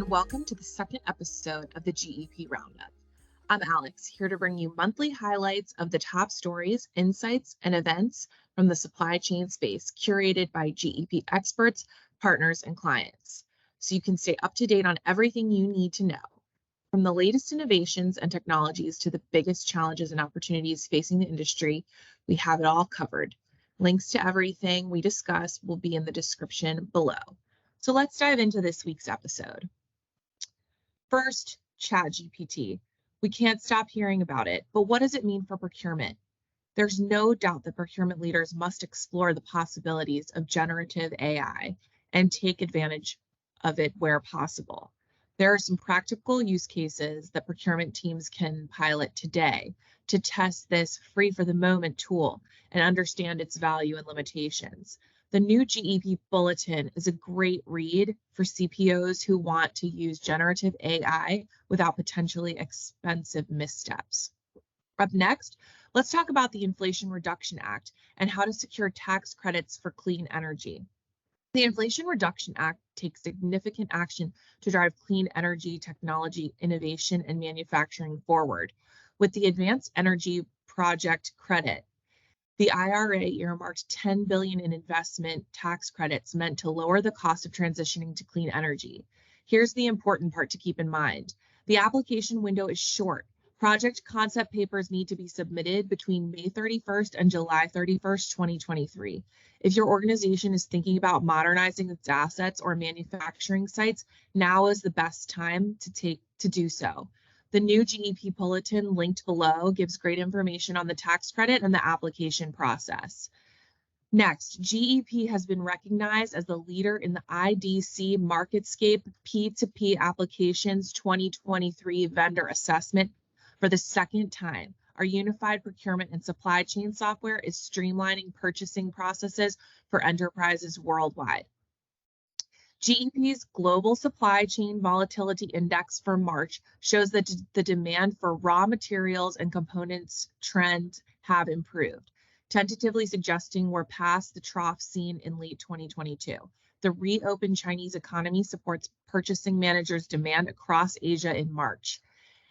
welcome to the second episode of the GEP RoundUp. I'm Alex, here to bring you monthly highlights of the top stories, insights, and events from the supply chain space, curated by GEP experts, partners, and clients, so you can stay up to date on everything you need to know. From the latest innovations and technologies to the biggest challenges and opportunities facing the industry, we have it all covered. Links to everything we discuss will be in the description below. So let's dive into this week's episode. First, ChatGPT. We can't stop hearing about it, but what does it mean for procurement? There's no doubt that procurement leaders must explore the possibilities of generative AI and take advantage of it where possible. There are some practical use cases that procurement teams can pilot today to test this free for the moment tool and understand its value and limitations. The new GEP Bulletin is a great read for CPOs who want to use generative AI without potentially expensive missteps. Up next, let's talk about the Inflation Reduction Act and how to secure tax credits for clean energy. The Inflation Reduction Act takes significant action to drive clean energy technology, innovation, and manufacturing forward. With the Advanced Energy Project Credit, the IRA earmarked $10 billion in investment tax credits meant to lower the cost of transitioning to clean energy. Here's the important part to keep in mind. The application window is short. Project concept papers need to be submitted between May 31st and July 31st, 2023. If your organization is thinking about modernizing its assets or manufacturing sites, now is the best time to do so. The new GEP Bulletin linked below gives great information on the tax credit and the application process. Next, GEP has been recognized as the leader in the IDC MarketScape P2P Applications 2023 Vendor Assessment for the second time. Our unified procurement and supply chain software is streamlining purchasing processes for enterprises worldwide. GEP's Global Supply Chain Volatility Index for March shows that the demand for raw materials and components trends have improved, tentatively suggesting we're past the trough seen in late 2022. The reopened Chinese economy supports purchasing managers' demand across Asia in March,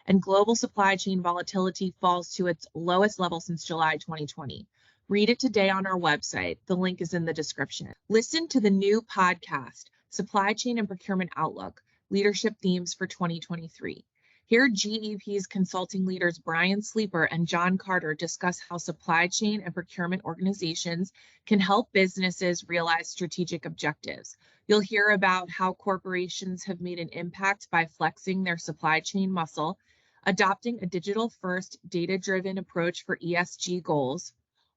and global supply chain volatility falls to its lowest level since July 2020. Read it today on our website. The link is in the description. Listen to the new podcast, Supply Chain and Procurement Outlook, Leadership Themes for 2023. Here, GEP's consulting leaders Brian Sleeper and John Carter discuss how supply chain and procurement organizations can help businesses realize strategic objectives. You'll hear about how corporations have made an impact by flexing their supply chain muscle, adopting a digital-first, data-driven approach for ESG goals,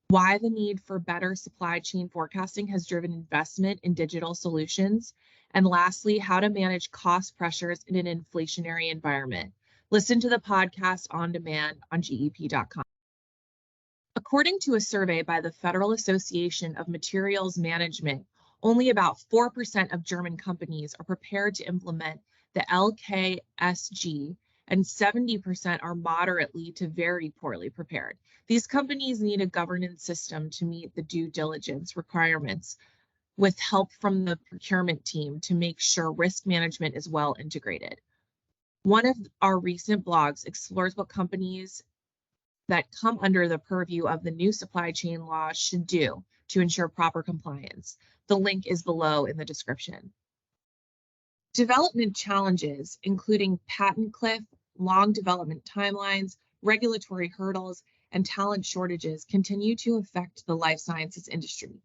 why the need for better supply chain forecasting has driven investment in digital solutions, and lastly, how to manage cost pressures in an inflationary environment. Listen to the podcast on demand on GEP.com. According to a survey by the Federal Association of Materials Management, only about 4% of German companies are prepared to implement the LkSG, and 70% are moderately to very poorly prepared. These companies need a governance system to meet the due diligence requirements with help from the procurement team to make sure risk management is well integrated. One of our recent blogs explores what companies that come under the purview of the new supply chain law should do to ensure proper compliance. The link is below in the description. Development challenges, including patent cliff, long development timelines, regulatory hurdles, and talent shortages continue to affect the life sciences industry.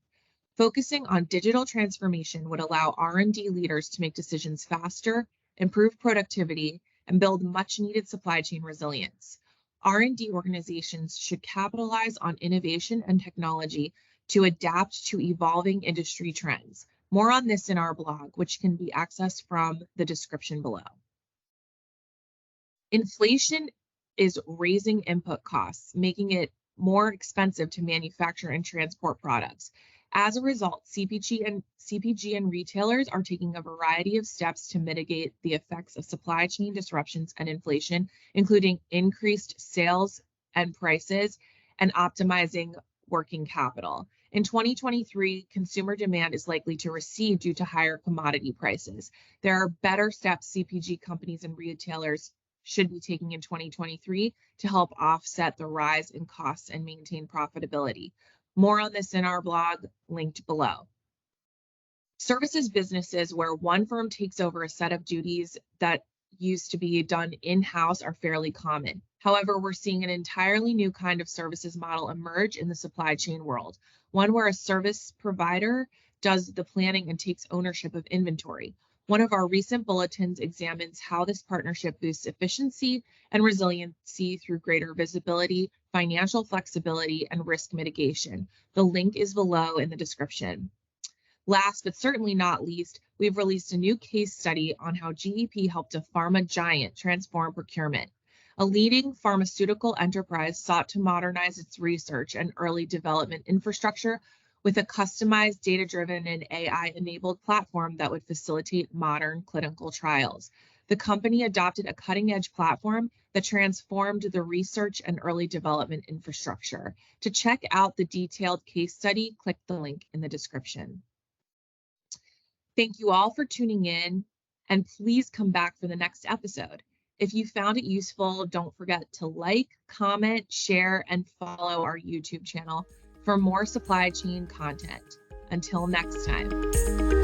Focusing on digital transformation would allow R&D leaders to make decisions faster, improve productivity, and build much-needed supply chain resilience. R&D organizations should capitalize on innovation and technology to adapt to evolving industry trends. More on this in our blog, which can be accessed from the description below. Inflation is raising input costs, making it more expensive to manufacture and transport products. As a result, CPG and retailers are taking a variety of steps to mitigate the effects of supply chain disruptions and inflation, including increased sales and prices and optimizing working capital. In 2023, consumer demand is likely to recede due to higher commodity prices. There are better steps CPG companies and retailers should be taking in 2023 to help offset the rise in costs and maintain profitability. More on this in our blog, linked below. Services businesses where one firm takes over a set of duties that used to be done in-house are fairly common. However, we're seeing an entirely new kind of services model emerge in the supply chain world, one where a service provider does the planning and takes ownership of inventory. One of our recent bulletins examines how this partnership boosts efficiency and resiliency through greater visibility, financial flexibility, and risk mitigation. The link is below in the description. Last but certainly not least, we've released a new case study on how GEP helped a pharma giant transform procurement. A leading pharmaceutical enterprise sought to modernize its research and early development infrastructure with a customized, data-driven, and AI-enabled platform that would facilitate modern clinical trials. The company adopted a cutting-edge platform that transformed the research and early development infrastructure. To check out the detailed case study, click the link in the description. Thank you all for tuning in, and please come back for the next episode. If you found it useful, don't forget to like, comment, share, and follow our YouTube channel for more supply chain content. Until next time.